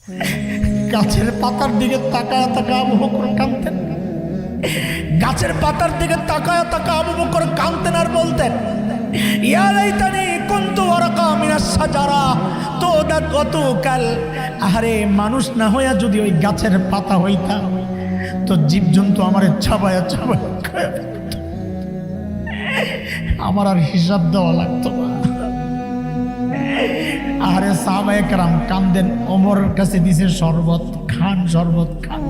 গাছের পাতার দিকে তাকায় তাকায় আবু বকর কাঁদতেন। গাছের পাতার দিকে তাকায় তাকায় আবু বকর কাঁদতেন আর বলতেন, ইয়া লাইতানি কুনতু ওয়ারাকা মিনাস সাজারা। তো গতকাল আরে মানুষ না হইয়া যদি ওই গাছের পাতা হইতাম তো জীবজন্তু আমার ছাবায়া ছাবায়া খায় ফেলত। আমার আর হিসাব দেওয়া লাগতো না। আরে সাহাবায়ে কেরাম কান্দেন। ওমরের কাছে দিছে শরবত, খান শরবত খান।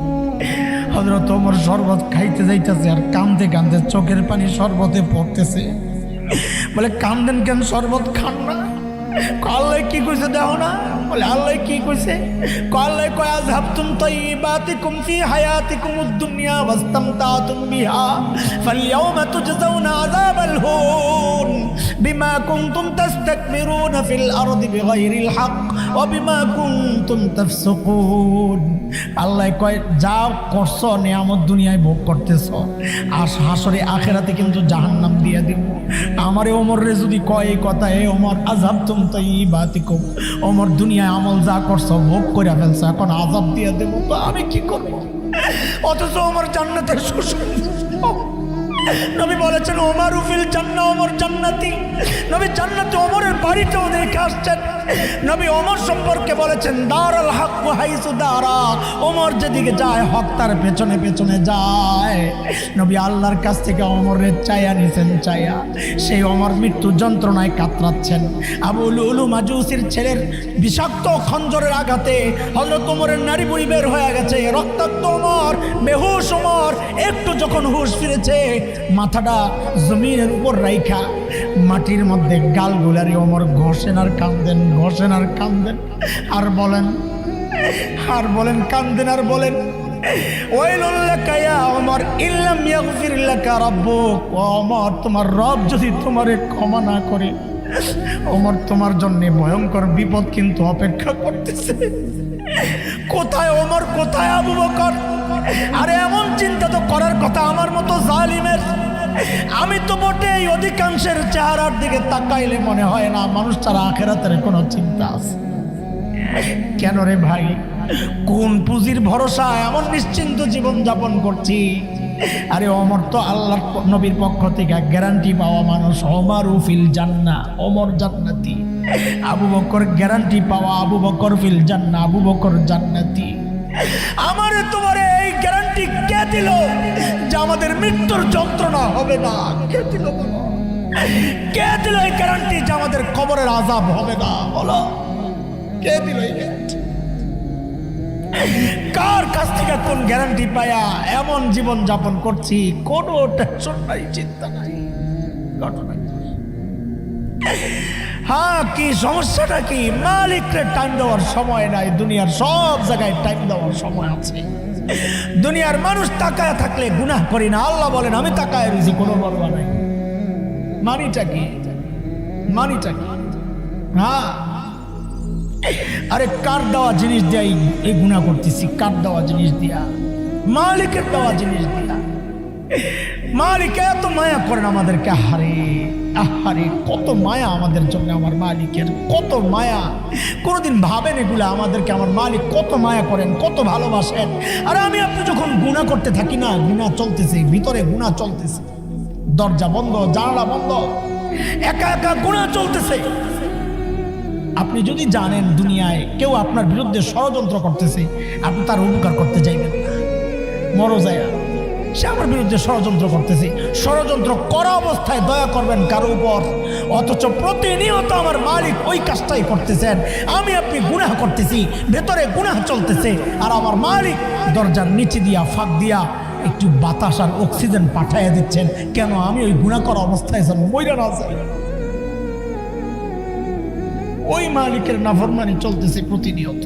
হযরত ওমর শরবত খাইতে যাইতেছে আর কান্দে কান্দে চোখের পানি শরবতে পড়তেছে। বলে কান্দেন কেন, শরবত খান না? আল্লাহ কি কইছে দেখো না? বলে আল্লাহ কি কইছে? আল্লাহ কয় আযহাবতুম তাইয়্যিবাতিকুম ফি হায়াতিকুমুদ দুনিয়া ওয়াস্তামতাতুম বিহা ফালইয়াওমা তুজজাউনা আযাবাল হুন বিমা কুনতুম তাস্তাকবিরুনা ফিল আরদি বিগাইরিল হক ওয়া বিমা কুনতুম তাফসুকুন। আল্লাহ কয় যা করছো নিয়ামত দুনিয়ায় ভোগ করতেছো, আর হাসরে আখিরাতে কিন্তু জাহান্নাম দিয়ে দিব। আমারে ওমর রে যদি কয় এই কথা, এ ওমর আযাবতুম তাইয়্যিবাতিকুম, ওমর দুনিয়ায় আমল যা করছো ভোগ করে ফেলছো, এখন আযাব দিয়ে দেব, তো আমি কি করব? অথচ ওমর জান্নাতের সুসংবাদ। নবী বলেছেন ওমরু ফিল জান্নাহ, ওমর জান্নাতি। নবী জান্নাতে ওমরের বাড়িতেও দেখে আসছেন। নবী ওমর সম্পর্কে বলেছেন দারাল হক ওয়া হাইসু দারা, ওমর যেদিকে যায় হক তার পেছনে পেছনে যায়। নবী আল্লাহর কাছ থেকে ওমরের চায়া নিছেন, চায়া। সেই ওমর মৃত্যু যন্ত্রণায় কাতরাচ্ছেন। আবু লুলু মাজুসির ছেলের বিষাক্ত খঞ্জরের আঘাতে হযরত ওমরের নাড়ি বুড়ি বের হয়ে গেছে, রক্তাক্ত ওমর, বেহুশ ওমর। একটু যখন হুঁশ ফিরেছে, মাথাটা জমিনের উপর রাইখা মাটির মধ্যে গাল গুলারি ওমর ঘষেন আর কান্দেন, ঘষেন আর কান্দেন, আর বলেন কান্দেন আর বলেন ওয়াইলুল লাকা ইয়া ওমর ইল্লাম ইয়াগফির লাকা রাব্বুক। ওমর, তোমার রব যদি তোমারে ক্ষমা না করে, ওমর তোমার জন্য ভয়ঙ্কর বিপদ কিন্তু অপেক্ষা করতেছে। কোথায় ওমর, কোথায় আবু বকর? আরে এমন চিন্তা তো করার কথা আমার মতো জালিমের। আমি তো বটে এই অধিকাংশের চেহারার দিকে তাকাইলে মনে হয় না মানুষ ছাড়া আখেরাতের কোনো চিন্তা আছে। কেন রে ভাই, কোন পুঁজির ভরসা এমন নিশ্চিন্ত জীবন যাপন করছি? আরে ওমর তো আল্লাহর নবীর পক্ষ থেকে গ্যারান্টি পাওয়া মানুষ। ওমরু ফিল জান্নাহ, ওমর জান্নাতি। আবু বকর গ্যারান্টি পাওয়া, আবু বকর ফিল জান্নাহ, আবু বকর জান্নাতি। আমারে তোমারে এই গ্যারান্টি কে দিল যে আমাদের মৃত্যুর যন্ত্রণা হবে না? কে দিল বলো? কে দিল এই গ্যারান্টি যে আমাদের কবরের আযাব হবে না? বলো, কে দিল এই গ্যারান্টি? কার কাছ থেকে কোন গ্যারান্টি পায়া এমন জীবন যাপন করছি? কোনো টেনশন নাই, চিন্তা নাই, ঘটনা। হ্যাঁ, কি সমস্যাটা কি? মালিককে টাইম দেওয়ার সময় নাই। দুনিয়ার সব জায়গায় টাইম দেওয়ার সময় আছে। দুনিয়ার মানুষ তাকায় থাকলে গুনাহ করি না। আল্লাহ বলেন আমি তাকায় রয়েছি, কোনো পরোয়া নাই। মানিটা কি? মানিটা কি? হ্যাঁ, আরে কার দেওয়া জিনিস দিয়া এই গুনাহ করতেছি? কার দেওয়া জিনিস দিয়া? মালিকের দেওয়া জিনিস দিয়া। মালিক এত মায়া করেন আমাদেরকে। আহারে আহারে, কত মায়া আমাদের জন্য আমার মালিকের, কত মায়া। কোনোদিন ভাবেন এগুলো আমাদেরকে আমার মালিক কত মায়া করেন, কত ভালোবাসেন? আর আমি আপনি যখন গুনাহ করতে থাকি না, গুনাহ চলতেছে, ভিতরে গুনাহ চলতেছে, দরজা বন্ধ, জানালা বন্ধ, একা একা গুনাহ চলতেছে। আপনি যদি জানেন দুনিয়ায় কেউ আপনার বিরুদ্ধে ষড়যন্ত্র করতেছে, আপনি তার উপকার করতে যাইবেন না। মরো যায়, সে আমার বিরুদ্ধে ষড়যন্ত্র করতেছে, ষড়যন্ত্র করা অবস্থায় দয়া করবেন কারো উপর, অথচ প্রতিনিয়ত আমার মালিক ওই কাজটাই করতেছেন। আমি আপনি গুনাহ করতেছি, ভেতরে গুনাহ চলতেছে, আর আমার মালিক দরজার নিচে দিয়া ফাঁক দিয়া একটু বাতাস আর অক্সিজেন পাঠাইয়া দিচ্ছেন। কেন? আমি ওই গুনাহ করা অবস্থায় যেন মইরা না যাই। ওই মালিকের নাফরমানি চলতেছে প্রতিনিয়ত।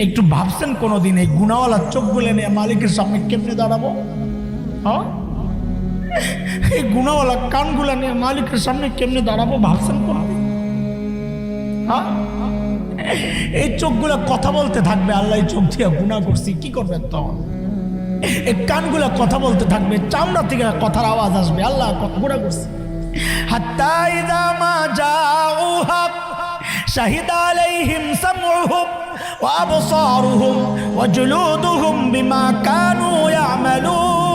একটু ভাবছেন কোনোদিন এই গুনাহওয়ালা চোখগুলো নিয়ে মালিকের সামনে কেমনে দাঁড়াবো? হ্যাঁ, এই গুনাহওয়ালা কানগুলা নিয়ে মালিকের সামনে কেমনে দাঁড়াবো? ভাবছেন কোনোদিন? হ্যাঁ, এই চোখগুলা কথা বলতে থাকবে, আল্লাহ চোখ দিয়ে গুনাহ করছি, কি করবেন তখন? এই কানগুলা কথা বলতে থাকবে, চামড়া থেকে কথার আওয়াজ আসবে, আল্লাহ গুনাহ করছি। হাত্তা ইযা মা জাউহা শাহিদা আলাইহিম সামউহুম ওয়া আবসারুহুম ওয়া জুলুদুহুম বিমা কানু ইয়ামালুন।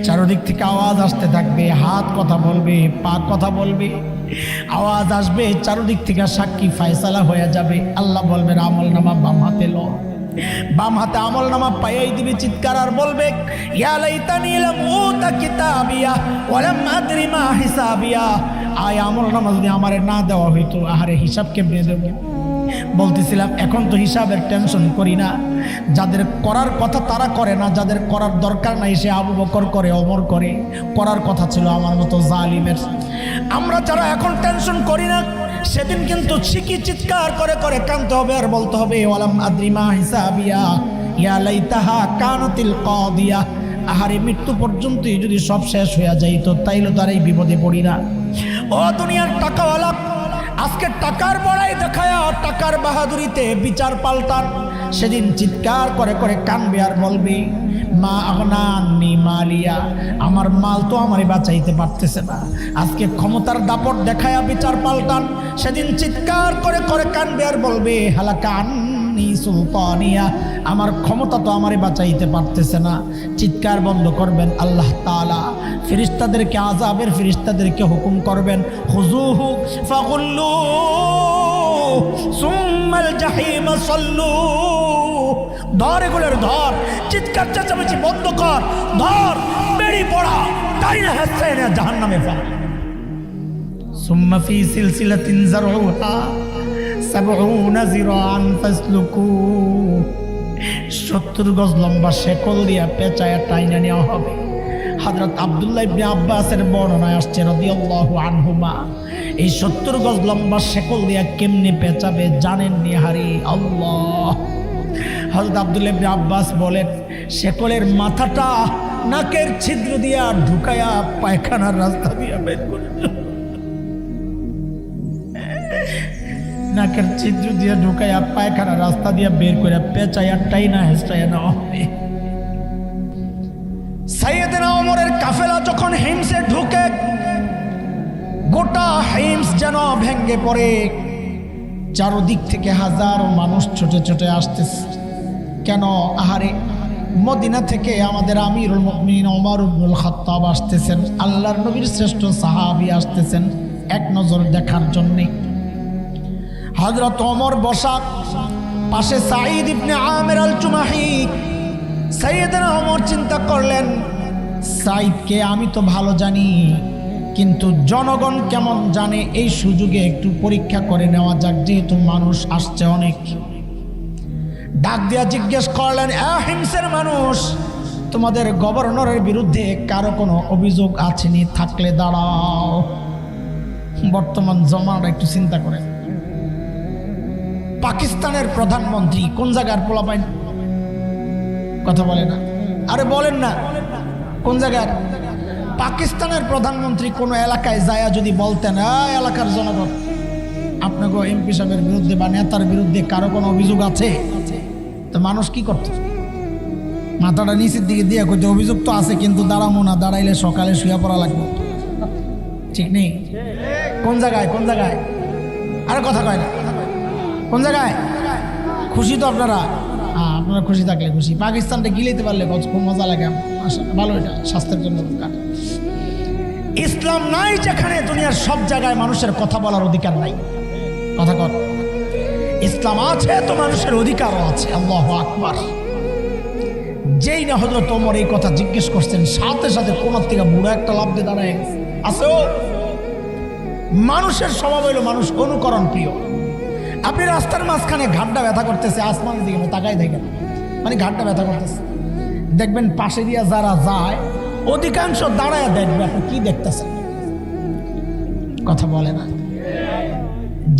চারদিক থেকে আওয়াজ আসতে থাকবে, হাত কথা বলবে, পা কথা বলবে, আওয়াজ আসবে চারদিক থেকে, সাক্ষী ফায়সালা হয়ে যাবে। আল্লাহ বলবেন আমল নামা বাম হাতে লো। বাম হাতে আমল নামা পাইয়াই দিবে, চিৎকার আর বলবে ইয়া লাইতানি লাম উতা কিতাবিয়া ওয়া লাম আদরি মা হিসাবিয়া। আয় আমল নামা যদি আমারে না দেওয়া হইতো, আহারে হিসাব কেমনে দেব। বলতেছিলাম এখন তো হিসাবের টেনশন করি না। যাদের করার কথা তারা করে না, যাদের করার দরকার নাই সে আবু বকর করে, ওমর করে। করার কথা ছিল আমার মতো জালিমের। আমরা যারা এখন টেনশন করি না, সেদিন কিন্তু ঠিকই চিৎকার করে করে কাঁদতে হবে আর বলতে হবে ওয়ালাম আদ্রি মা হিসাবিয়া ইয়া লাইতাহা কানাতিল কাদিয়া। আহারে মৃত্যু পর্যন্তই যদি সব শেষ হয়ে যাইতো তাইলে তো আর এই বিপদে পড়ি না। ও দুনিয়ার টাকাওয়ালা, আজকে টাকার বড়াই দেখায়া টাকার বাহাদুরিতে বিচার পাল্টান। সেদিন চিৎকার করে করে কানবে আর বলবে মা আগনানি মালিয়া, আমার মাল তো আমারে বাঁচাইতে পারতেছে না। আজকে ক্ষমতার দাপট দেখায়া বিচার পাল্টান। সেদিন চিৎকার করে করে কানবে আর বলবে হালাকা আন্নি সুলতানিয়া, আমার ক্ষমতা তো আমারে বাঁচাইতে পারতেছে না। চিৎকার বন্ধ করবেন আল্লাহ তাআলা ফেরেশতাদেরকে, আযাবের ফেরেশতাদেরকে হুকুম করবেন খুযুহু ফাগুল্লু সুম্মাল জাহিম সাল্লু। ধর এগুলোর ধর, চিৎকার চেঁচামেচি বন্ধ কর, ধর বেড়ি পড়া, তাই না হাসছে না জাহান্নামে ফেলা। সুম্মা ফি সিলসিলাতিন যারউহা ৭০ যিরাআন ফাসলুকু। ৭০ গজ লম্বা শেকল দিয়া পেঁচায়া টাইনা নেওয়া হবে। হযরত আব্দুল্লাহ ইবনে আব্বাসের বর্ণনায় আসছে রাদিয়াল্লাহু আনহুমা, এই ৭০ গজ লম্বা শেকল দিয়া কেমনে পেঁচাবে জানেন নি হারি আল্লাহ। হযরত আব্দুল্লাহ ইবনে আব্বাস বলেন শেকলের মাথাটা নাকের ছিদ্র দিয়া ঢুকায়া পায়খানার রাস্তা দিয়া বের করে, নাকের ছিদ্র দিয়া ঢুকায়া পায়খানার রাস্তা দিয়া বের করে পেঁচায়া টাইনা হেঁচায়া নেওয়া হবে। সাইয়েদনা ওমরের কাফেলা যখন হিমসে ঢুকে, গোটা হিমস যেন ভেঙ্গে পড়ে। চারদিক থেকে হাজারো মানুষ ছুটে ছুটে আসতেছে। কেন? আহারে মদিনা থেকে আমাদের আমিরুল মুমিনিন ওমর ইবনুল খাত্তাব আসতেছেন, আল্লাহর নবীর শ্রেষ্ঠ সাহাবী আসতেছেন এক নজর দেখার জন্যে। হযরত ওমর বসা, পাশে সাঈদ ইবনে আমির আল জুমাহি। সাইয়েদনা ওমর চিন্তা করলেন সাঈদকে আমি তো ভালো জানি, কিন্তু জনগণ কেমন জানে, এই সুযোগে একটু পরীক্ষা করে নেওয়া যাক, যেহেতু মানুষ আসছে অনেক। ডাক দিয়া জিজ্ঞেস করলেন হিমসের মানুষ, তোমাদের গভর্নরের বিরুদ্ধে কারো কোনো অভিযোগ আছেনি? থাকলে দাঁড়াও। বর্তমান জমানাটা একটু চিন্তা করেন। পাকিস্তানের প্রধানমন্ত্রী কোন জায়গার পোলাপাইন? কথা বলে না, আরে বলেন না কোন জায়গার? পাকিস্তানের প্রধানমন্ত্রী কোন এলাকায় যায় যদি বলতেন এলাকার জনগণ আপনাকে এমপি সাহেবের বিরুদ্ধে বা নেতার বিরুদ্ধে কারো কোনো অভিযোগ আছে, তো মানুষ কি করত? মাথাটা নিচের দিকে দিয়ে কইতে অভিযোগ তো আছে, কিন্তু দাঁড়াবো না, দাঁড়াইলে সকালে শুয়ে পড়া লাগবে। ঠিক নেই? কোন জায়গায় কোন জায়গায়? আরে কথা কয় না, কোন জায়গায়? খুশি তো আপনারা? আপনারা খুশি থাকলে খুশি। পাকিস্তানটা গিলেতে পারলে খুব মজা লাগে, ভালো, এটা স্বাস্থ্যের জন্য দরকার। ইসলাম নাই যেখানে দুনিয়ার সব জায়গায় মানুষের কথা বলার অধিকার নাই। কথা কর, ইসলাম আছে তো মানুষের অধিকারও আছে। আল্লাহু আকবার। যেই না হযরত ওমর এই কথা জিজ্ঞেস করছেন, সাথে সাথে কোন থেকে বুড়ো একটা লাভ দিয়ে দাঁড়ায় আছে। মানুষের স্বভাব হইল মানুষ অনুকরণ প্রিয়। আপনি রাস্তার মাঝখানে ঘাটটা ব্যথা করতেছে, আসমানের দিকে তাকাই দেখেন, মানে ঘাটটা ব্যথা করতেছে, দেখবেন পাশে দিয়া যারা যায় অধিকাংশ দাঁড়ায় দেখবে আপনি কি দেখতেছেন। কথা বলে না?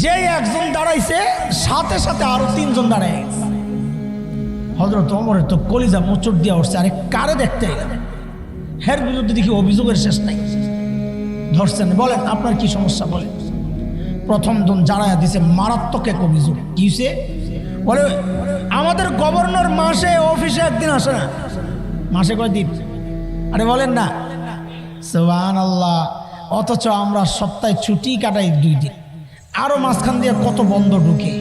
যে একজন দাঁড়াইছে সাথে সাথে আরো তিনজন দাঁড়ায় গেছে। হযরত ওমরের তো কলিজা মোচড় দিয়া উঠছে, আরে কারে দেখতে গেলেন? হের বিরুদ্ধে দেখি অভিযোগের শেষ নাই। ধরছেন, বলেন আপনার কি সমস্যা বলেন। প্রথম জন জানায়া দিছে মারাত্মক এক অভিযোগ। কি হয়েছে? বলে আমাদের গভর্নর মাসে অফিসে একদিন আসে না। মাসে কয়দিন? আরে বলেন না। সুবহানাল্লাহ। অথচ আমরা সপ্তাহে ছুটি কাটাই 2 দিন। আরো মাঝখান দিয়ে কত বন্ধ ঢুকে,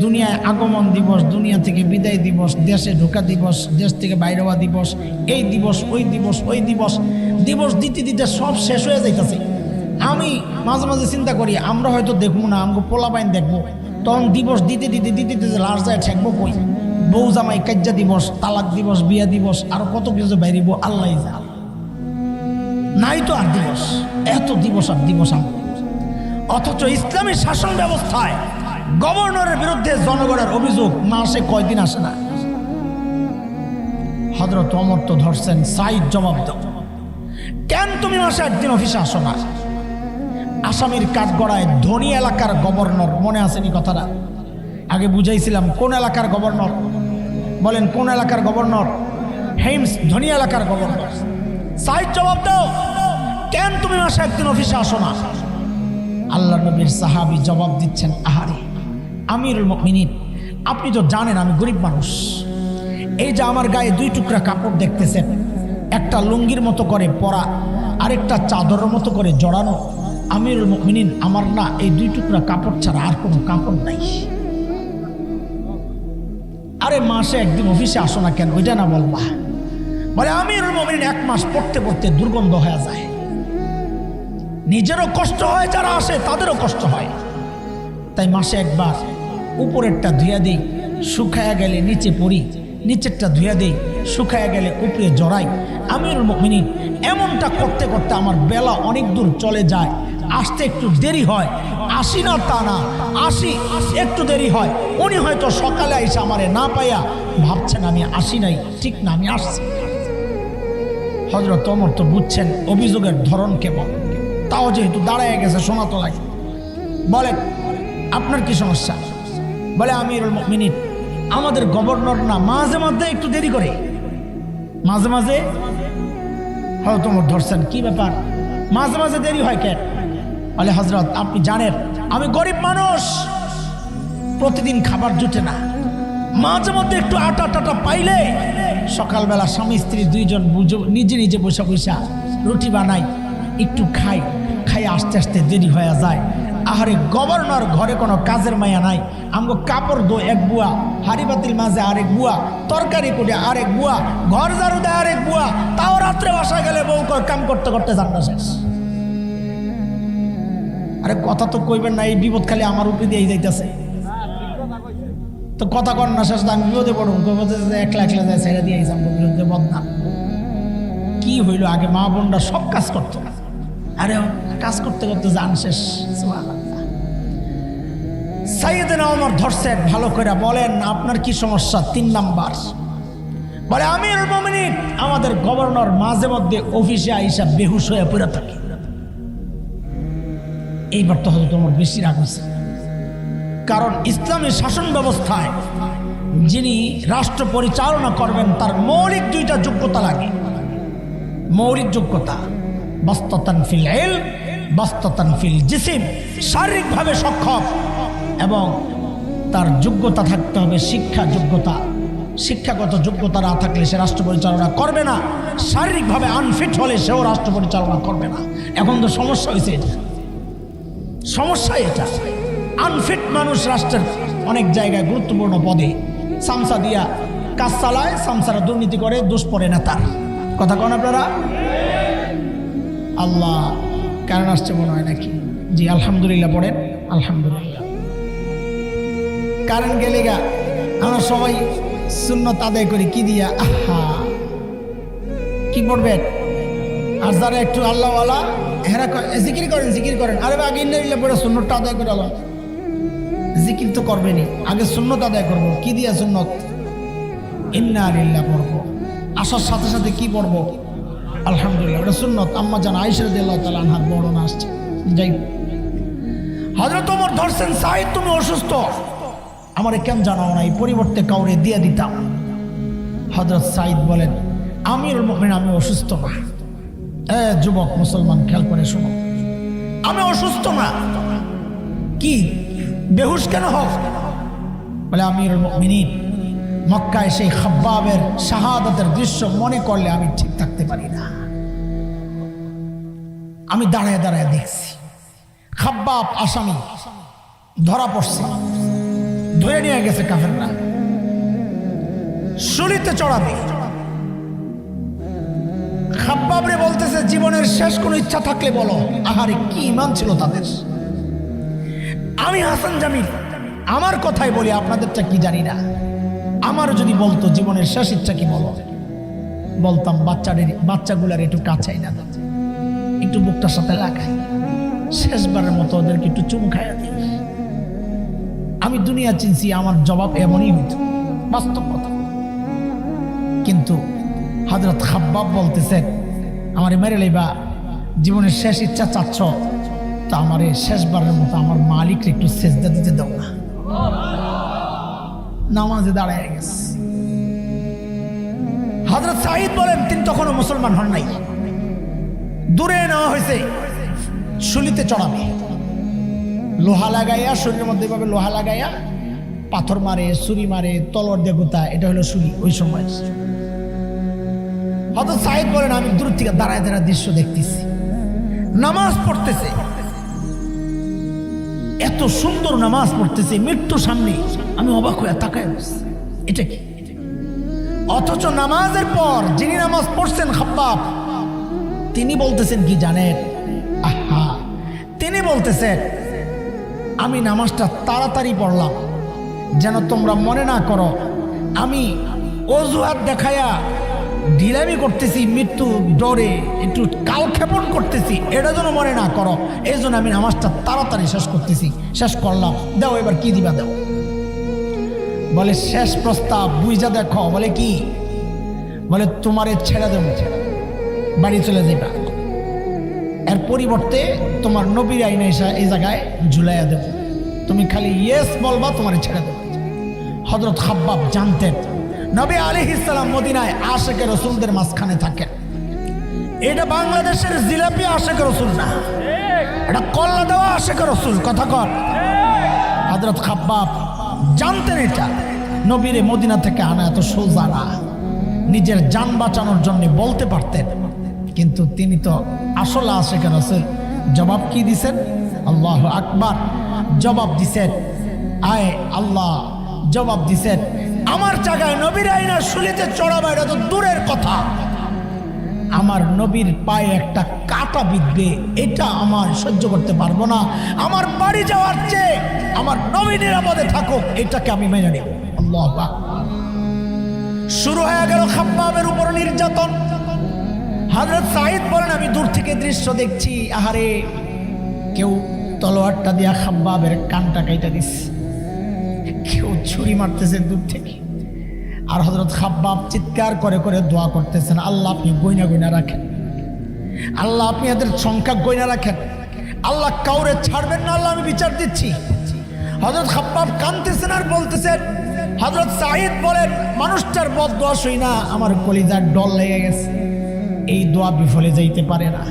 দুনিয়ায় আগমন দিবস, দুনিয়া থেকে বিদায় দিবস, দেশে ঢোকা দিবস, দেশ থেকে বাইরে হওয়া দিবস, এই দিবস ওই দিবস ওই দিবস, দিবস দিতে দিতে সব শেষ হয়ে যাইতেছে। আমি মাঝে মাঝে চিন্তা করি আমরা হয়তো দেখবো না, আমাকে পোলাপাইন দেখবো, তখন দিবস দিতে দিতে দিতে দিতে লাস্ট যায় ঠেকবো কই, বউ জামাই কাজ্জা দিবস, তালাক দিবস, বিয়া দিবস, আরো কত কিছু বাইরিব আল্লাহ জানে। নাই তো আর দিবস, এত দিবস আর দিবস আমার। অথচ ইসলামী শাসন ব্যবস্থায় গভর্নরের বিরুদ্ধে জনগণের অভিযোগ মাসে কয়দিন আসে না। হযরত ওমর তো ধরছেন, সাইদ জবাব দাও, কেন তুমি মাসে একদিন অফিসে আসো না? আসামির কাঠগড়ায় ধনী এলাকার গভর্নর, মনে আসেনি কথাটা? আগে বুঝাইছিলাম কোন এলাকার গভর্নর, বলেন কোন এলাকার গভর্নর? হেমস, ধনী এলাকার গভর্নর। সাইদ জবাব দাও, কেন তুমি মাসে একদিন অফিসে আসো না? আল্লাহ নবীর সাহাবী জবাব দিচ্ছেন, আহারে আমিরুল মুমিনিন, আপনি তো জানেন আমি গরিব মানুষ, এই যে আমার গায়ে দুই টুকরা কাপড় দেখতেছেন, একটা লুঙ্গির মতো করে পরা, আরেকটা চাদরের মতো করে জড়ানো, আমিরুল মুমিনিন আমার না এই দুই টুকরা কাপড় ছাড়া আর কোনো কাপড় নাই। আরে মাসে একদিন অফিসে আসো না কেন, ওইটা না বলবা? বলে আমিরুল মুমিনিন এক মাস পড়তে পড়তে দুর্গন্ধ হয়ে যায়, নিজেরও কষ্ট হয়, যারা আসে তাদেরও কষ্ট হয়, তাই মাসে একবার উপরেরটা ধুয়া দিই, শুকায়া গেলে নিচে পড়ি, নিচেরটা ধুয়া দিই, শুকায়া গেলে উপরে জড়াই। আমিরুল মুমিনিন এমনটা করতে করতে আমার বেলা অনেক দূর চলে যায়, আসতে একটু দেরি হয়, আসি না তা না, আসি একটু দেরি হয়। উনি হয়তো সকালে এসে আমারে না পাইয়া ভাবছেন আমি আসি নাই, ঠিক না আমি আসছি। হযরত ওমর তো বুঝছেন অভিযোগের ধরন কেমন, তাও যেহেতু দাঁড়ায় গেছে শোনা তো লাগে। বলেন আপনার কি সমস্যা? বলে আমিরুল মুমিনিন আমাদের গভর্নর না মাঝে মাঝে একটু দেরি করে, মাঝে মাঝে। হযরত ওমর ধরছেন, কি ব্যাপার মাঝে মাঝে দেরি হয় কেন? বলে হযরত আপনি জানেন আমি গরিব মানুষ, প্রতিদিন খাবার জুটে না, মাঝে মধ্যে একটু আটা টাটা পাইলে সকালবেলা স্বামী স্ত্রী দুইজন নিজে নিজে বসে বসে রুটি বানাই, একটু খাই, খাই আস্তে আস্তে দেরি হয়ে যায়। আহারে গভর্নর ঘরে কোনো কাজের মায়া নাই, আমগো কাপড় দো এক বুয়া, হাড়ি বাতিল মাঝে আরেক বুয়া, তরকারি কুটে আরেক বুয়া, ঘর ঝাড়ু দেয় আরেক বুয়া, তাও রাত্রে বাসায় গেলে বউ কাম করতে করতে জান্না শেষ। আরে কথা তো কইবেন না, এই বিপদ খালি আমার উপরে দিয়ে যাইতেছে। তো কথা কর না, শেষ আমি বিপদে পড়ব, একলা একলা যায় ছেড়ে দিয়ে বিরুদ্ধে বদনাম। কি হইল, আগে মা বোনরা সব কাজ করতো, আরে কাজ করতে করতে জান শেষ। সাইয়েদনা ওমর ধরছেন, ভালো করে বলেন আপনার কি সমস্যা? 3 নাম্বার। বলে আমিরুল মুমিনিন আমাদের গভর্নর মাঝে মধ্যে অফিসে আইসা বেহুশ হয়ে পড়ে থাকে। এইবার তো হয়তো তোমার বেশি রাগ হয়েছে, কারণ ইসলামী শাসন ব্যবস্থায় যিনি রাষ্ট্র পরিচালনা করবেন তার মৌলিক 2টা যোগ্যতা লাগে। মৌলিক যোগ্যতা বাস্তাতান ফিল ইলম, বাস্তাতান ফিল জিসম, শারীরিকভাবে সক্ষম, এবং তার যোগ্যতা থাকতে হবে শিক্ষা যোগ্যতা। শিক্ষাগত যোগ্যতা না থাকলে সে রাষ্ট্র পরিচালনা করবে না, শারীরিকভাবে আনফিট হলে সেও রাষ্ট্র পরিচালনা করবে না। এখন তো সমস্যা হয়েছে, সমস্যা এটা, আনফিট মানুষ রাষ্ট্রের অনেক জায়গায় গুরুত্বপূর্ণ পদে সামসা দিয়া কাজ চালায়, সামসারা দুর্নীতি করে, দোষ পড়ে না তার। কথা কন আপনারা? আল্লাহ কারণ আসছে মনে হয় নাকি? জি আলহামদুলিল্লাহ পড়েন, আলহামদুলিল্লাহ। কারণ গেলে গা আমরা সবাই সুন্নত আদায় করি কি দিয়া? আহা কি পড়বেন? আর যারা একটু আল্লাহওয়ালা হেরা জিকির করেন, জিকির করেন। আরে আগে ইন্না পড়ে সুন্নতটা আদায় করে আলো, জিকির তো করবেনি, আগে সুন্নত আদায় করবো। কি দিয়া সুন্নত? ইন্না লিল্লাহ পড়বো, আসার সাথে সাথে কি পড়বো? আলহামদুলিল্লাহ, এটা সুন্নত। আম্মা জান আয়েশা রাদিয়াল্লাহু তাআলা আনহার বর্ণনা আসছে। যাই হযরত ওমর ধরছেন, সাইদ তুমি অসুস্থ, আমারে কেন জানাও না, এই পরিবর্তে কাউরে দিয়ে দিতাম। হযরত সাইদ বলেন, আমিরুল মুমিনিন আমি অসুস্থ না। যুবক মুসলমান খেয়াল করে শোনো, আমি অসুস্থ না। কি বেহুশ কেন হও? বলে আমিরুল মুমিনিন মক্কায় সেই খাব্বাবের শাহাদাতের দৃশ্য মনে করলে আমি ঠিক থাকতে পারি না। আমি দাঁড়ায় দাঁড়ায় দেখছি খাব্বাব আসামি, ধরা পড়ছে, ধরে নিয়ে গেছে কাফেররা, শুলিতে চড়াবে। খাব্বাব রে বলতেছে, জীবনের শেষ কোনো ইচ্ছা থাকলে বলো। আহারে কি ইমান ছিল তাদের! আমি হাসান জামিল আমার কথাই বলি, আপনাদেরটা কি জানি না। আমার যদি বলতো জীবনের শেষ ইচ্ছা কি বলো, বলতাম বাচ্চাগুলার একটু কাছাই না, একটু বুকটার সাথে লাগাই, শেষবারের মতো ওদেরকে একটু চুমু খাইয়া দিই। আমি দুনিয়া চিনছি, আমার জবাব এমনই হইত, বাস্তব কথা। কিন্তু হযরত খাব্বাব বলতেছে, আমারে মেরে লইবা, জীবনের শেষ ইচ্ছা চাচ্ছ, তা আমারে শেষবারের মতো আমার মালিককে একটু সেজদা দিতে দাও না। নামাজে দাঁড়ায় গেছে। হযরত সাঈদ বলেন, তিনি তখনও মুসলমান হন নাই, দূরে নেওয়া হয়েছে, শুলিতে চড়াবে। লোহা লাগাইয়া, শরীরের মধ্যে এভাবে লোহা লাগাইয়া পাথর মারে, ছুরি মারে, তলোয়ার দিয়ে গুতা, এটা হলো শুলি ওই সময়। হযরত সাঈদ বলেন, আমি দূর থেকে দাঁড়ায় দাঁড়ায় দৃশ্য দেখতেছি, নামাজ পড়তেছে, এত সুন্দর নামাজ পড়তেছে, মৃত্যু সামনে, আমি অবাক হয়ে তাকায় বসছি, এটা কি? অথচ নামাজের পর যিনি নামাজ পড়ছেন খাব্বাব, তিনি বলতেছেন কি জানেন? আহা, তিনি বলতেছেন, আমি নামাজটা তাড়াতাড়ি পড়লাম যেন তোমরা মনে না করো আমি অজুহাত দেখায়া ঢিলামি করতেছি, মৃত্যু ডরে একটু কালক্ষেপণ করতেছি, এটা যেন মনে না করো, এই জন্য আমি নামাজটা তাড়াতাড়ি শেষ করতেছি। শেষ করলাম, দাও এবার কি দিবা দাও। বলে শেষ প্রস্তাব বুঝা দেখো। বলে কি? বলে তোমারে ছেড়ে দেব, বাড়ি চলে যাইবা, এর পরিবর্তে তোমার নবীর আইনে এসে এই জায়গায় ঝুলাইয়া দেব, তুমি খালি ইয়েস বলবা, তোমারে ছেড়ে দেব। হযরত খাব্বাব জানতেন নবী আলাইহিস সালাম মদিনায় আশেকে রাসূলদের মাঝখানে থাকেন। এটা বাংলাদেশের জিলাপি আশেকে রাসূল না, এটা কল্লা দেওয়া আশেকে রাসূল। কথা কর। হযরত খাব্বাব জানতেন এটা নবীরে মদিনা থেকে আনা এত সোজা না, নিজের জান বাঁচানোর জন্য বলতে পারতেন, কিন্তু তিনি তো আসলে আশেকে রাসূল। জবাব কি দিছেন? আল্লাহু আকবার। জবাব দিছেন, আয় আল্লাহ, জবাব দিছেন, আমার জায়গায় নবীর আইনা শুলিতে চড়াবা এটা তো দূরের কথা, আমার নবীর পায়ে একটা কাঁটা বিঁধবে এটা আমার সহ্য করতে পারবো না। আমার বাড়ি যাওয়ার চেয়ে আমার নবী নিরাপদে থাকুক, এটাকে আমি মেনে নেব। আল্লাহু আকবার। শুরু হয়ে গেল খাব্বাবের উপর নির্যাতন। হযরত সাঈদ বলেন, আমি দূর থেকে দৃশ্য দেখছি, আহারে কেউ তলোয়ারটা দিয়া খাব্বাবের কানটা কাইটা দিচ্ছে, কেউ ছুরি মারতেছে দূর থেকে, আর হযরত খাব্বাব চিৎকার করে করে দোয়া করতেছেন, আল্লাহ আপনি গয়না গয়না রাখেন, আল্লাহ আপনি এদের সংখ্যা গয়না রাখেন, আল্লাহ কাউরে ছাড়বেন না, আল্লাহ আমি বিচার দিচ্ছি। হযরত খাব্বাব কাঁদতেছেন আর বলতেছেন। হযরত সাঈদ বলেন, মানুষটার বদদোয়া শুই না আমার কলিজার ডল লেগে গেছে, এই দোয়া বিফলে যাইতে পারে না।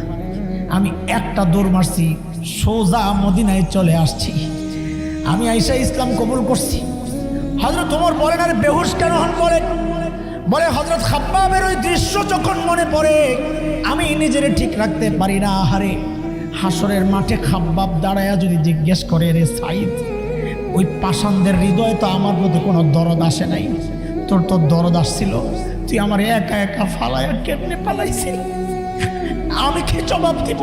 আমি একটা দৌড় মারছি, সোজা মদিনায় চলে আসছি, আমি আইসা ইসলাম কবুল করছি। হযরত ওমর বলেন, আরে বেহুশ কেন হন? বলে হযরত খাব্বাবের ওই দৃশ্য যখন মনে পড়ে আমি নিজের ঠিক রাখতে পারি না। আহারে হাসরের মাঠে খাব্বাব দাঁড়ায়া যদি জিজ্ঞেস করে, রে সাঈদ, ওই পাষাণদের হৃদয়ে তো আমার প্রতি কোনো দরদ আসে নাই, তোর তো দরদ আসছিল, তুই আমার একা একা ফালায়া কেমনে পালাইছি, আমি কি জবাব দিব?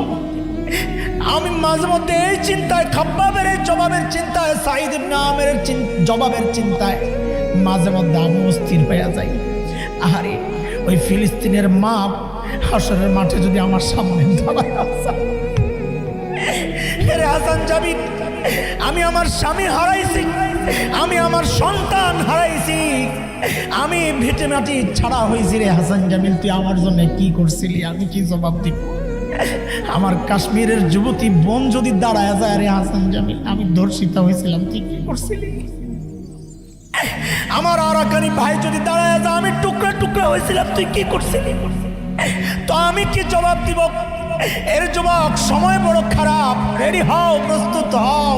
আমি মাঝে মধ্যে এই চিন্তায়, খাব্বাবের এই জবাবের চিন্তায়, সাঈদ ইবনে আমেরের জবাবের চিন্তায় মাঝে মধ্যে আমি অস্থির হয়ে যাই। আহারে ওই ফিলিস্তিনের মা হাসরের মাঠে যদি আমার সামনে দাঁড়ায়, হাসান জামিল, আমি আমার স্বামী হারাইছি, আমি আমার সন্তান হারাইছি, আমি ভিটে মাটি ছাড়া হয়েছি রে হাসান জামিল, তুই আমার জন্য কি করছিলি? আমি কি জবাব দিব? আমার কাশ্মীরের যুবতী বোন যদি দাঁড়ায় যায়, রে হাসান জামিল, আমি ধর্ষিতা হয়েছিলাম, তুই কি করছিলি? আমার আরাকানি ভাই যদি দাঁড়ায় যায়, আমি টুকরা টুকরা হয়েছিলাম, তুই কি করছিলি? তো আমি কি জবাব দিব? এর যুবক, সময় বড় খারাপ, রেডি হও, প্রস্তুত হও,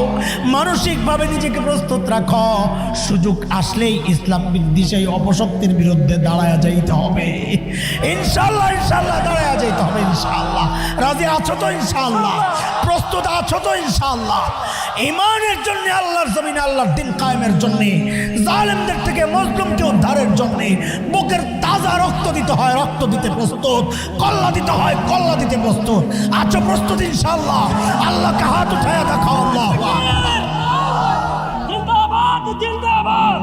মানসিকভাবে নিজেকে প্রস্তুত রাখো, সুযোগ আসলেই ইসলাম বিদ্বেষী অপশক্তির বিরুদ্ধে দাঁড়ায়া যাইতে হবে ইনশাআল্লাহ। ইনশাআল্লাহ দাঁড়ায়া যাইতে হবে ইনশাআল্লাহ। রাজি আছো তো ইনশাআল্লাহ? প্রস্তুত আছো তো ইনশাআল্লাহ? ইমানের জন্য, আল্লাহর জমিনে আল্লাহর দিন কায়েমের জন্য, জালেমদের থেকে মজলুমকে উদ্ধারের জন্য বুকের তাজা রক্ত দিতে হয়, রক্ত দিতে প্রস্তুত, কল্লা দিতে হয়, কল্লা দিতে প্রস্তুত। আছো প্রস্তুত ইনশাআল্লাহ? আল্লাহকে হাত উঠায়া দেখাও। আল্লাহু আকবার। জিন্দাবাদ জিন্দাবাদ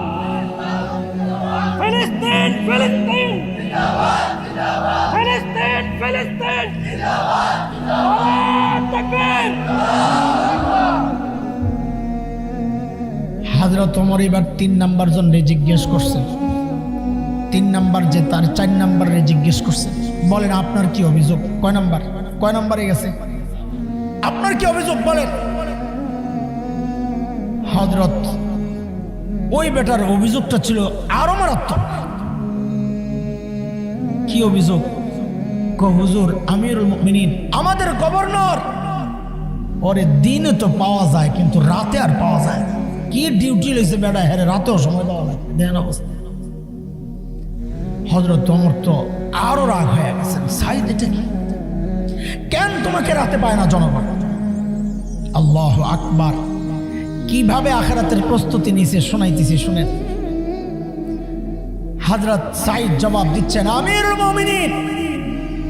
ফিলিস্তিন ফিলিস্তিন জিন্দাবাদ জিন্দাবাদ ফিলিস্তিন ফিলিস্তিন জিন্দাবাদ জিন্দাবাদ তাকবীর। হযরত ওমর এবার 3 নাম্বার জনরে জিজ্ঞেস করছেন, 3 নাম্বার যে তার 4 নাম্বারে জিজ্ঞেস করছেন, বলেন আপনার কি অভিযোগ? কয় নাম্বার, কয় নাম্বারে গেছে? আপনার কি অভিযোগ বলেন? হযরত ওই বেটার অভিযোগটা ছিল আরো মারাত্মক। কি অভিযোগ? হুজুর আমিরুল মুমিনিন, আমাদের গভর্নর, ওরে দিনে তো পাওয়া যায় কিন্তু রাতে আর পাওয়া যায় না। কি ডিউটি লইছে বেটা, হ্যাঁ রাতেও সময় দেওয়া লাগে, দেন অবস্থা। হযরত ওমর তো আরো রাগ হয়ে গেছেন, সাইদ এটা কি, কেন তোমাকে রাতে পায় না জনগণ? আল্লাহু আকবার। কিভাবে আখিরাতের প্রস্তুতি নিছে শোনাইতেছি, শুনেন। হযরত সাইদ জবাব দিচ্ছেন, আমিরুল মুমিনিন,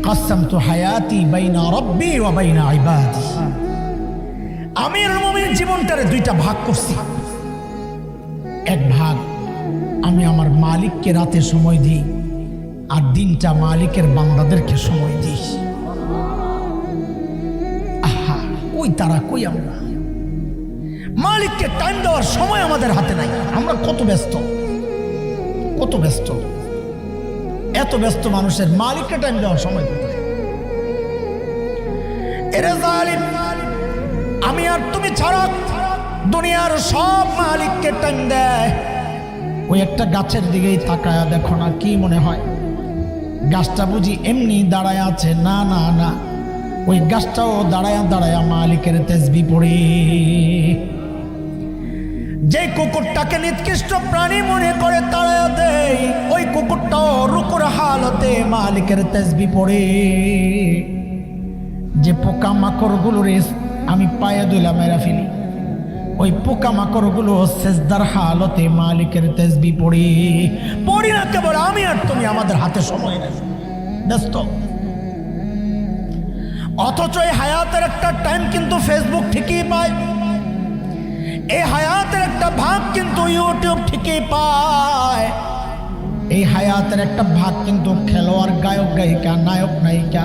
কাসামতু হায়াতি বাইনা রাব্বি ওয়া বাইনা ইবাদি। আমিরুল মুমিনিন জীবনটারে 2টা ভাগ করছি। এক ভাগ আমি আমার মালিককে রাতে সময় দিই, আর দিনটা মালিকের বান্দাদেরকে সময় দিই। আহা, কই তারা, কই আমরা? মালিককে টাইম দেওয়ার সময় আমাদের হাতে নাই। আমরা কত ব্যস্ত, কত ব্যস্ত। এত ব্যস্ত মানুষের মালিককে টাইম দেওয়ার সময় কোথায়? এরে জালিম, আমি আর তুমি ছাড়া দুনিয়ার সব মালিককে টাইম দেয়। ওই একটা গাছের দিকেই তাকায়া দেখো না, কি মনে হয় গাছটা বুঝি এমনি দাঁড়ায় আছে? না না না, ওই গাছটাও দাঁড়ায়া দাঁড়ায়া মালিকের তাসবিহ পড়ে। যে কুকুরটাকে নিকৃষ্ট প্রাণী মনে করে তাড়ায়া দেয়, ওই কুকুরটাও রুকুর হালতে মালিকের তাসবিহ পড়ে। যে পোকা মাকড় গুলোরে আমি পায়ে দুলা মেরা ফেলি, ওই পোকা মাকড় গুলো সেজদার হালতে মালিকের তাসবিহ পড়ে। পড়ি না কেবল আমি আর তুমি, আমাদের হাতে সময় নেই, ব্যস্ত। অথচ এই হায়াতের একটা টাইম কিন্তু ফেসবুক ঠিকই পায়, এই হায়াতের একটা ভাগ কিন্তু ইউটিউব ঠিকই পায়, এই হায়াতের একটা ভাগ কিন্তু খেলোয়াড়, গায়ক গায়িকা, নায়ক নায়িকা,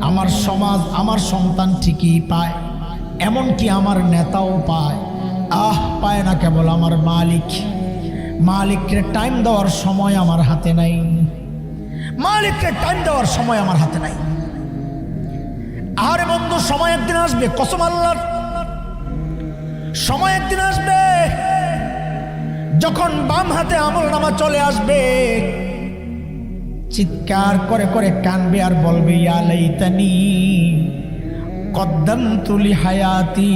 আমার সমাজ, আমার সন্তান ঠিকই পায়, এমনকি আমার নেতাও পায়। পায় না কেবল আমার মালিক। মালিককে টাইম দেওয়ার সময় আমার হাতে নাই, মালিককে টাইম দেওয়ার সময় আমার হাতে নাই। আরে বন্ধু, সময় একদিন আসবে, কসম আল্লাহর, সময় একদিন আসবে যখন বাম হাতে আমলনামা চলে আসবে, চিৎকার করে করে কানবে আর বলবে, ইয়া লাইতানি কদ্দামতু লিহায়াতি।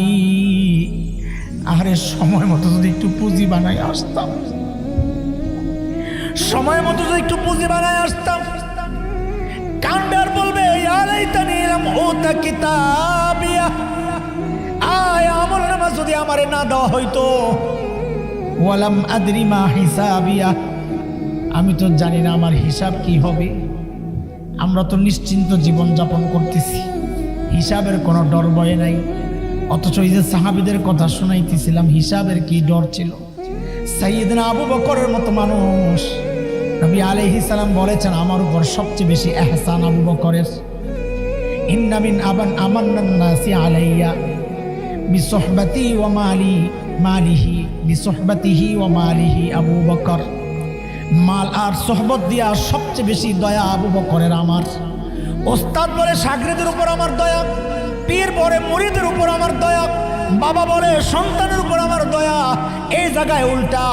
আরে সময় মতো যদি একটু পুঁজি বানাই আসতাম, সময় মতো যদি একটু পুঁজি বানাই আসতাম। কানবে আর বলবে, ইয়া লাইতানি লাম উতা কিতাবিয়া, আয় আমলনামা যদি আমারে না দেওয়া হইতো, ওয়ালাম আদরি মা হিসাবিয়া, আমি তো জানি না আমার হিসাব কি হবে। আমরা তো নিশ্চিন্ত জীবন যাপন করতেছি, হিসাবের কোনো ডর ভয় নাই। অথচ এই যে সাহাবীদের কথা শোনাইতেছিলাম, হিসাবের কি ডর ছিল। সাইয়েদনা আবু বকরের মতো মানুষ, নবী আলাইহিস সালাম বলেছেন, আমার উপর সবচেয়ে বেশি ইহসান আবু বকরের। ইন্না মিন আবান আমান্নান নাসি আলাইয়া বিসহবাতি ওয়া মালিহি বিসহবাতিহি ওয়া মালিহি আবু বকর। মাল আর সোহবত দিয়া সবচেয়ে বেশি দয়া আবু বকরের আমার। ওস্তাদ বলে শাগিরদের উপর আমার দয়া, পীর বলে মুরিদের উপর আমার দয়া, বাবা বলে সন্তানের উপর আমার দয়া। এই জায়গায় উল্টা,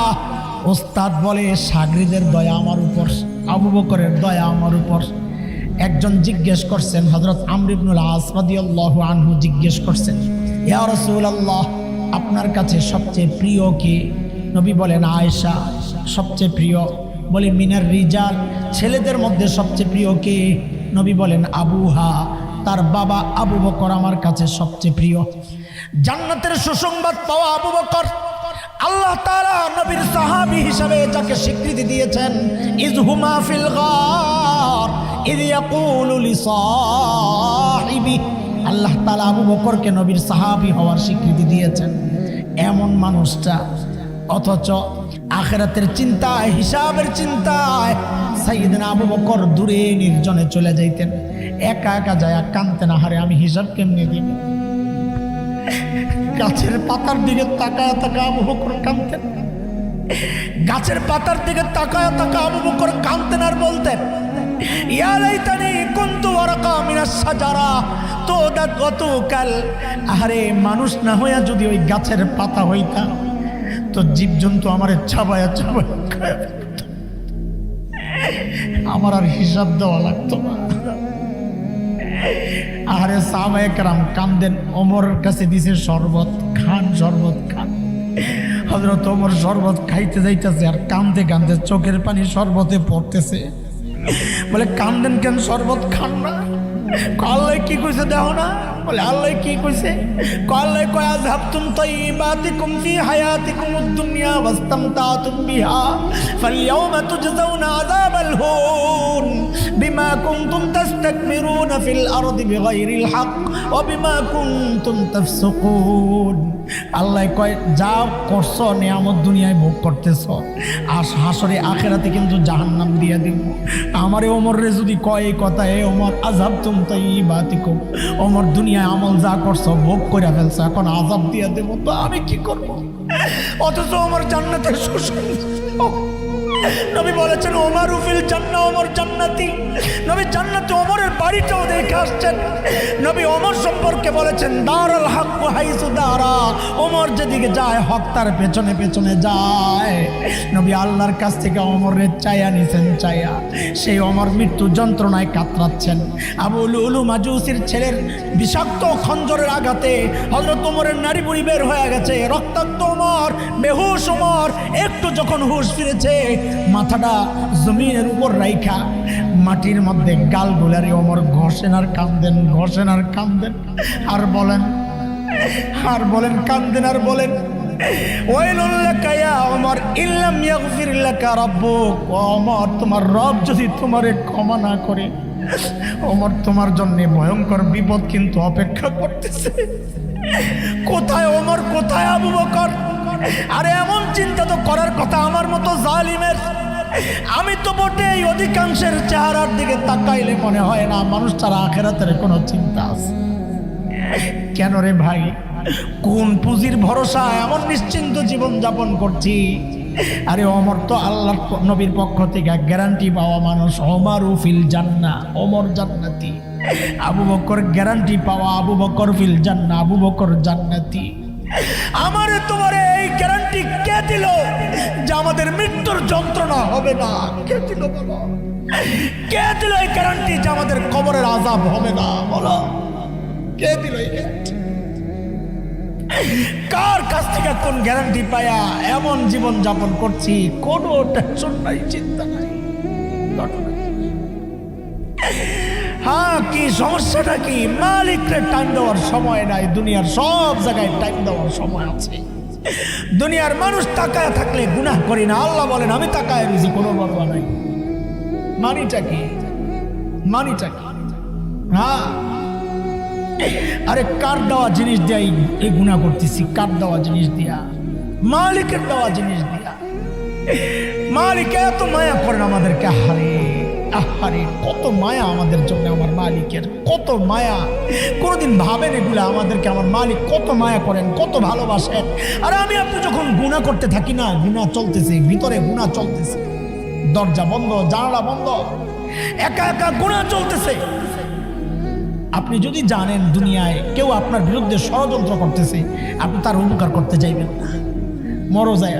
ওস্তাদ বলে শাগিরদের দয়া আমার উপর, আবু বকরের দয়া আমার উপর। একজন জিজ্ঞেস করছেন, হযরত আমর ইবনুল আস রাদিয়াল্লাহু আনহু জিজ্ঞেস করছেন, ইয়া রাসূলুল্লাহ, আপনার কাছে সবচেয়ে প্রিয় কে? নবী বলেন আয়েশা সবচেয়ে প্রিয়। বলে মিনার রিজাল, ছেলেদের মধ্যে সবচেয়ে প্রিয় কে? নবী বলেন আবুহা, তার বাবা আবু বকর আমার কাছে সবচেয়ে প্রিয়। জান্নাতের সুসংবাদ পাওয়া আবু বকর, আল্লাহ তাআলা নবীর সাহাবী হিসাবে যাকে স্বীকৃতি দিয়েছেন, ইযহুমা ফিল গার ইয ইয়াকুলু লিসাহিবি, আল্লাহ তাআলা আবু বকরকে নবীর সাহাবী হওয়ার স্বীকৃতি দিয়েছেন। এমন মানুষটা অথচ আখিরাতের চিন্তায়, হিসাবের চিন্তায় সাইয়েদনা আবু বকর দূরে নির্জনে চলে যাইতেন, একা একা যায় কাঁদতেন, আহারে আমি হিসাব কেমনে দিব। গাছের পাতার দিকে তাকায় তাকায় আবু বকর কাঁদতেন, গাছের পাতার দিকে তাকায় তাকায় আবু বকর কাঁদতেন আর বলতেন, ইয়া লাইতানি কুনতু ওয়ারাকা মিনাস সাজারা তুদাতু কাল, আহারে মানুষ না হইয়া যদি ওই গাছের পাতা হইতাম তো জীবজন্তু আমারে চাবায়া চাবায়া খায় ফেলত, আমার আর হিসাব দেওয়া লাগতো না। আরে সাহাবায়ে কেরাম কান্দেন, ওমরের কাছে দিছে শরবত, খান শরবত খান। হযরত ওমর শরবত খাইতে যাইতেছে আর কান্দে কান্দে চোখের পানি শরবতে পড়তেছে। বলে কান্দেন কেন, শরবত খান না? আল্লাহ কি কইছে দেখো না? বলে আল্লাহ কি কইছে? আল্লাহ কয় আযহাবতুম তাইয়্যিবাতিকুম ফি হায়াতিকুমুদ দুনিয়া ওয়াস্তামতাতুম বিহা ফালইয়াওমা তুজজাউনা আযাবাল হুন বিমা কুনতুম তাস্তাকবিরুনা ফিল আরদি বিগাইরিল হক ওয়া বিমা কুনতুম তাফসুকুন। আল্লাহ কয় যা করছো নিয়ামত দুনিয়ায় ভোগ করতেছো, হাসরে আখিরাতে কিন্তু জাহান্নাম দিয়ে দিব। আমারে ওমরে যদি কয় এই কথা, এ ওমর আযাবতুম তাইয়্যিবাতিকুম, ওমর দুনিয়ায় আমল যা করছো ভোগ করে ফেলছো, এখন আযাব দিয়ে দেব, তো আমি কি করব? অথচ ওমর জান্নাতের সুসংবাদ। নবী বলেছেন ওমরু ফিল জান্নাহ, ওমর জান্নাতি। নবী জান্নাতে ওমরের বাড়িটাও দেখে আসছেন। নবী ওমর সম্পর্কে বলেছেন দারুল হক হাইসু দারা, ওমর যেদিকে যায় হক তার পেছনে পেছনে যায়। নবী আল্লাহর কাছ থেকে ওমরের চায়া নিছেন, চায়া সেই ওমর মৃত্যু যন্ত্রণায় কাতরাচ্ছেন। আবু লুলু মাজুসির ছেলের বিষাক্ত খঞ্জরের আঘাতে হযরত ওমরের নাড়ি বুড়ি বের হয়ে গেছে, রক্তাক্ত ওমর, বেহুশ ওমর। একটু যখন হুঁশ ফিরেছে, মাথাটা জমিনের উপর রাইখা মাটির মধ্যে গাল গুলারি ওমর ঘষেন আর কান্দেন, ঘষেন আর কান্দেন, আর বলেন কান্দেন আর বলেন ওয়াইলুল লাকা ইয়া ওমর ইল্লাম ইয়াগফির লাকা রাব্বুক। ওমর তোমার রব যদি তোমারে ক্ষমা না করে, ওমর তোমার জন্য ভয়ঙ্কর বিপদ কিন্তু অপেক্ষা করতেছে। কোথায় ওমর, কোথায় আবু বকর? আরে এমন চিন্তা তো করার কথা আমার মতো জালিমের। আমি তো বটে এই অধিকাংশের চেহারার দিকে তাকাইলে মনে হয় না মানুষটার আখিরাতের কোনো চিন্তা আছে। কেন রে ভাই, কোন পুঁজির ভরসা এমন নিশ্চিন্ত জীবন যাপন করছি? আরে ওমর তো আল্লাহর নবীর পক্ষ থেকে গ্যারান্টি পাওয়া মানুষ, ওমরু ফিল জান্নাহ, ওমর জান্নাতি। আবু বকর গ্যারান্টি পাওয়া, আবু বকর ফিল জান্নাহ, আবু বকর জান্নাতি। আমারে তোমারে এই গ্যারান্টি কে দিল যে আমাদের মৃত্যুর যন্ত্রণা হবে না? কে দিল বলো? কে দিল এই গ্যারান্টি যে আমাদের কবরের আযাব হবে না? বলো কে দিল এই গ্যারান্টি? কার কাছ থেকে কোন গ্যারান্টি পায়া এমন জীবন যাপন করছি? কোনো টেনশন নাই, চিন্তা নাই। হ্যাঁ, কি সমস্যাটা কি? মালিককে টাইম দেওয়ার সময় নাই, দুনিয়ার সব জায়গায় টাইম দেওয়ার সময় আছে। দুনিয়ার মানুষ তাকায় থাকলে গুনাহ করি না, আল্লাহ বলেন আমি তাকায় রয়েছি, কোনো পরোয়া নাই। মানিটা কি? মানিটা কি? হ্যাঁ, আরে কার দেওয়া জিনিস দিয়া এই গুনাহ করতেছি? কার দেওয়া জিনিস দিয়া? মালিকের দেওয়া জিনিস দিয়া। মালিক এত মায়া করেন আমাদেরকে। আহারে কত মায়া আমাদের জন্য আমার মালিকের, কত মায়া। কোনোদিন ভাবেন এগুলো আমাদেরকে আমার মালিক কত মায়া করেন, কত ভালোবাসেন? আর আমি আপনি যখন গুনাহ করতে থাকি না, গুনাহ চলতেছে, ভিতরে গুনাহ চলতেছে, দরজা বন্ধ, জানালা বন্ধ, একা একা গুনাহ চলতেছে। আপনি যদি জানেন দুনিয়ায় কেউ আপনার বিরুদ্ধে ষড়যন্ত্র করতেছে, আপনি তার উপকার করতে যাইবেন না। মরো যায়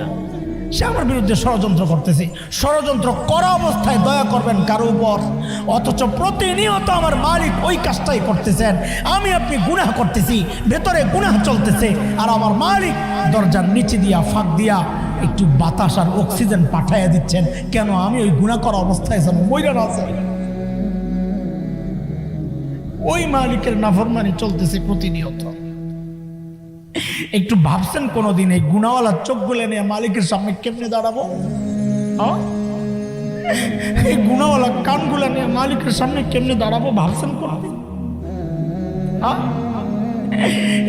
সে আমার বিরুদ্ধে ষড়যন্ত্র করতেছে। ষড়যন্ত্র করা অবস্থায় দয়া করবেন কারো উপর, অথচ প্রতিনিয়ত আমার মালিক ওই কাজটাই করতেছেন। আমি আপনি গুনাহ করতেছি, ভেতরে গুনাহ চলতেছে, আর আমার মালিক দরজার নিচে দিয়া ফাঁক দিয়া একটু বাতাস আর অক্সিজেন পাঠাইয়া দিচ্ছেন। কেন? আমি ওই গুনাহ করা অবস্থায় যেন মইরা না যাই। ওই মালিকের নাফরমানি চলতেছে প্রতিনিয়ত। একটু ভাবছেন কোনোদিন এই গুনাওয়ালা চোখগুলো নিয়ে মালিকের সামনে কেমনে দাঁড়াবো? এই গুনাওয়ালা কানগুলা নিয়ে মালিকের সামনে কেমনে দাঁড়াবো ভাবছেন কোনোদিন?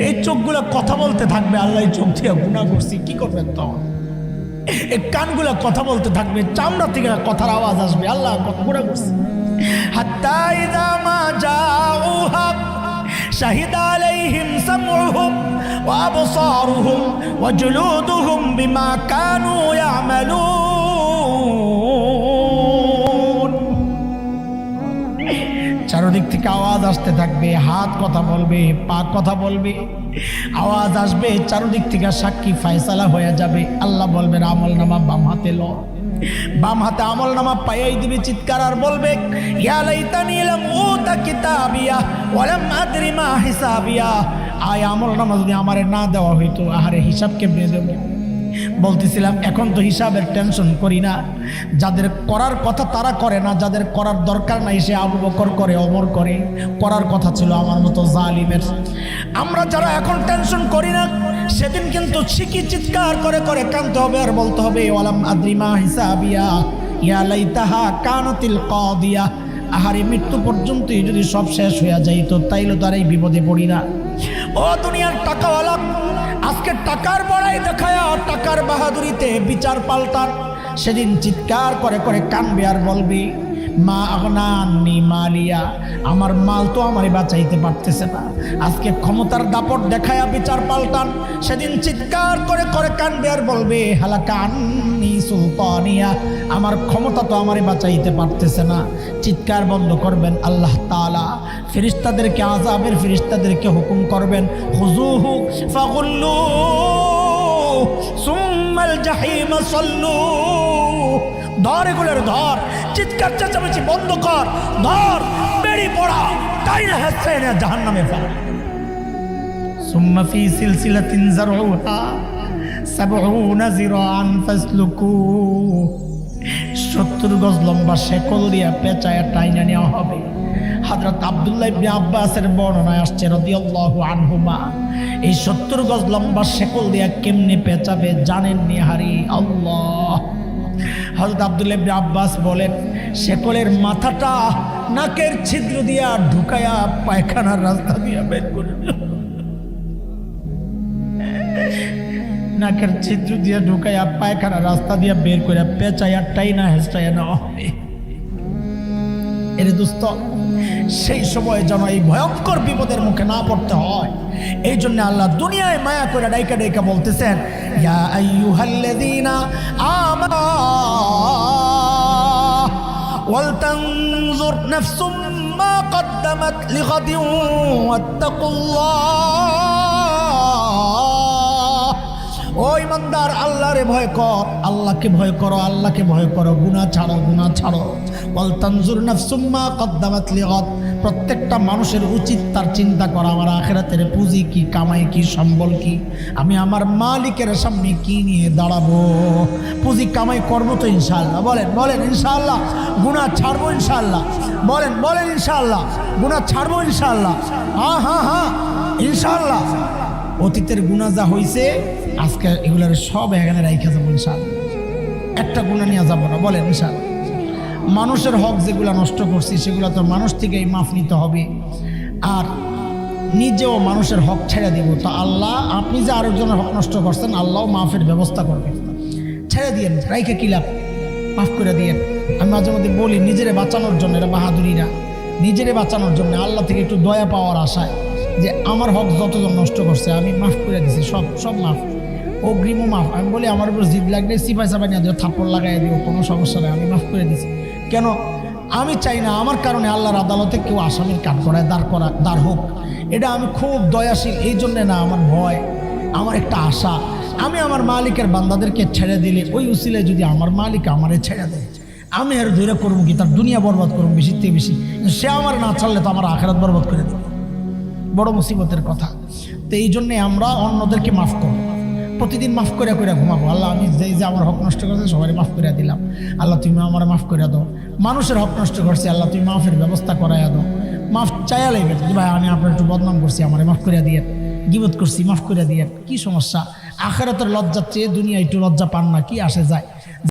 এই চোখগুলা কথা বলতে থাকবে, আল্লাহ চোখ দিয়ে গুনাহ করছি, কি করবেন তখন? এই কানগুলা কথা বলতে থাকবে, চামড়া থেকে কথার আওয়াজ আসবে, আল্লাহ গুনাহ করছি। হাত্তা ইযা মা জাউহা শাহিদা আলাইহিম সামউহুম ওয়া আবসারুহুম ওয়া জুলুদুহুম বিমা কানু ইয়ামালুন। চারদিক থেকে আওয়াজ আসতে থাকবে, হাত কথা বলবে, পা কথা বলবে, আওয়াজ আসবে চারদিক থেকে, সাক্ষী ফয়সালা হয়ে যাবে। আল্লাহ বলবেন আমল নামা বাম হাতে লো। বাম হাতে আমল নামা পাইয়াই দিবে, চিৎকার আর বলবে ইয়া লাইতানি লাম উতা কিতাবিয়া ওয়া লাম আদরি মা হিসাবিয়া। আয় আমল নামা যদি আমারে না দেওয়া হইতো, আহারে হিসাব কেমনে দেব? বলতেছিলাম এখন তো হিসাবের টেনশন করি না। যাদের করার কথা তারা করে না, যাদের করার দরকার নাই সে আবু বকর করে, ওমর করে। করার কথা ছিল আমার মতো জালিমের। আমরা যারা এখন টেনশন করি না, সেদিন কিন্তু ঠিকই চিৎকার করে করে কাঁদতে হবে আর বলতে হবে ওয়ালাম আদ্রি মা হিসাবিয়া ইয়া লাইতাহা কানাতিল কাদিয়া। আহারে মৃত্যু পর্যন্তই যদি সব শেষ হয়ে যাইতো তাইলে তো আর এই বিপদে পড়ি না। ও দুনিয়ার টাকাওয়ালা, আজকে টাকার বড়াই দেখায় টাকার বাহাদুরিতে বিচার পাল্টান। সেদিন চিৎকার করে করে কানবে আর বলবি মা আগনা আন্নি মালিয়া, আমার মাল তো আমারে বাঁচাইতে পারতেছে না। আজকে ক্ষমতার দাপট দেখায়া বিচার পাল্টান। সেদিন চিৎকার করে করে কানবে আর বলবে হালাকা আন্নি সুলতানিয়া, আমার ক্ষমতা তো আমারে বাঁচাইতে পারতেছে না। চিৎকার বন্ধ করবেন আল্লাহ তাআলা ফেরেশতাদেরকে, আযাবের ফেরেশতাদেরকে হুকুম করবেন খুযুহু ফাগুল্লু সুম্মাল জাহিম সাল্লু। ধর এগুলোর ধর, চিৎকার চেঁচামেচি বন্ধ কর, ধর বেড়ি পড়া, তাই না হাসছে না জাহান্নামে ফেলা। সুম্মা ফি সিলসিলাতিন যারউহা ৭০ যিরাআন ফাসলুকু। ৭০ গজ লম্বা শেকল দিয়া পেঁচায়া টাইনা নেওয়া হবে। হযরত আব্দুল্লাহ ইবনে আব্বাসের বর্ণনায় আসছে রাদিয়াল্লাহু আনহুমা, এই ৭০ গজ লম্বা শেকল দিয়া কেমনে পেঁচাবে জানেন নি হারি আল্লাহ। হযরত আব্দুল্লাহ ইবনে আব্বাস বলেন শেকলের মাথাটা নাকের ছিদ্র দিয়া ঢুকায়া পায়খানার রাস্তা দিয়া বের করে, নাকের ছিদ্র দিয়া ঢুকায়া পায়খানার রাস্তা দিয়া বের করে পেঁচায়া টাইনা হেঁচড়াইয়া নেওয়া হবে। এর দোস্ত, সেই সময় যেন এই ভয়ঙ্কর বিপদের মুখে না পড়তে হয়, এই জন্য আল্লাহ দুনিয়ায় মায়া করে ডাইকা ডাইকা বলতেছেন ইয়া আইয়ুহাল্লাযীনা আমানু ওয়াল তানজুর নাফসুম মা কদ্দামাত লিগাদিন ওয়াত্তাকুল্লাহ। ও ইমানদার, আল্লাহরে ভয় কর, আল্লাহকে ভয় করো, আল্লাহকে ভয় করো, গুনাহ ছাড়ো, গুনাহ ছাড়ো। ওয়াল তানজুর নাফসুম মা কদ্দামাত লিগাদ, প্রত্যেকটা মানুষের উচিত তার চিন্তা করা আমার আখিরাতের পুঁজি কি, কামাই কি, সম্বল কি, আমি আমার মালিকের সামনে কি নিয়ে দাঁড়াবো। পুঁজি কামাই করবো তো ইনশাআল্লাহ, বলেন বলেন ইনশাআল্লাহ। গুনাহ ছাড়বো ইনশাআল্লাহ, বলেন বলেন ইনশাআল্লাহ। গুনাহ ছাড়বো ইনশাআল্লাহ, হ্যাঁ হ্যাঁ হ্যাঁ ইনশাআল্লাহ। অতীতের গুনাহ যা হয়েছে আজকে এগুলোর সব এখানে রাইখা যাবো ইনশাআল্লাহ, একটা গুনাহ নিয়ে যাবো না, বলেন ইনশাআল্লাহ। মানুষের হক যেগুলো নষ্ট করছি সেগুলো তো মানুষ থেকেই মাফ নিতে হবে, আর নিজেও মানুষের হক ছেড়ে দেব। তো আল্লাহ, আপনি যে আরেকজনের হক নষ্ট করছেন আল্লাহও মাফের ব্যবস্থা করবেন। ছেড়ে দিয়েন, রাইখে কি লাভ, মাফ করে দিয়েন। আমি মাঝে মধ্যে বলি নিজেরে বাঁচানোর জন্য, এরা বাহাদুরিরা, নিজেরে বাঁচানোর জন্য আল্লাহ থেকে একটু দয়া পাওয়ার আশায় যে আমার হক যতজন নষ্ট করছে আমি মাফ করে দিছি, সব সব মাফ, অগ্রিমও মাফ। আমি বলি আমার উপর জিদ লাগলে সিপাই চাপাই নিয়ে দিও, থাপ্পড় লাগাই দিও, কোনো সমস্যা নেই, আমি মাফ করে দিছি। কেন? আমি চাই না আমার কারণে আল্লাহর আদালতে কেউ আসামির কাঠ করায়, দাঁড় হোক। এটা আমি খুব দয়াশীল, এই জন্যে না, আমার ভয়, আমার একটা আশা আমি আমার মালিকের বান্দাদেরকে ছেড়ে দিলে ওই উসিলায় যদি আমার মালিক আমারে ছেড়ে দেয়, আমি আর ধৈর্য করবো কি? তার দুনিয়া বরবাদ করবো বেশি থেকে বেশি, সে আমার না ছাড়লে তো আমার আখেরাত বরবাদ করে দেবে। বড় মুসিবতের কথা। তো এই জন্যে আমরা অন্যদেরকে মাফ করব, প্রতিদিন মাফ করে করে ঘুমাবো। আল্লাহ, আমি যে আমার হক নষ্ট করেছে সবাই মাফ করে দিলাম, আল্লাহ তুমি আমার মাফ করে দাও। মানুষের হক নষ্ট করছে, আল্লাহ তুমি মাফের ব্যবস্থা করাইয়া দাও। মাফ চাইয়া লাগবে যে ভাই আমি আপনার একটু বদনাম করছি, আমার মাফ করে দিয়ে, গিবত করছি মাফ করে দিয়ে, কি সমস্যা? আখেরাতের লজ্জার চেয়ে দুনিয়া একটু লজ্জা পান না, কি আসে যায়?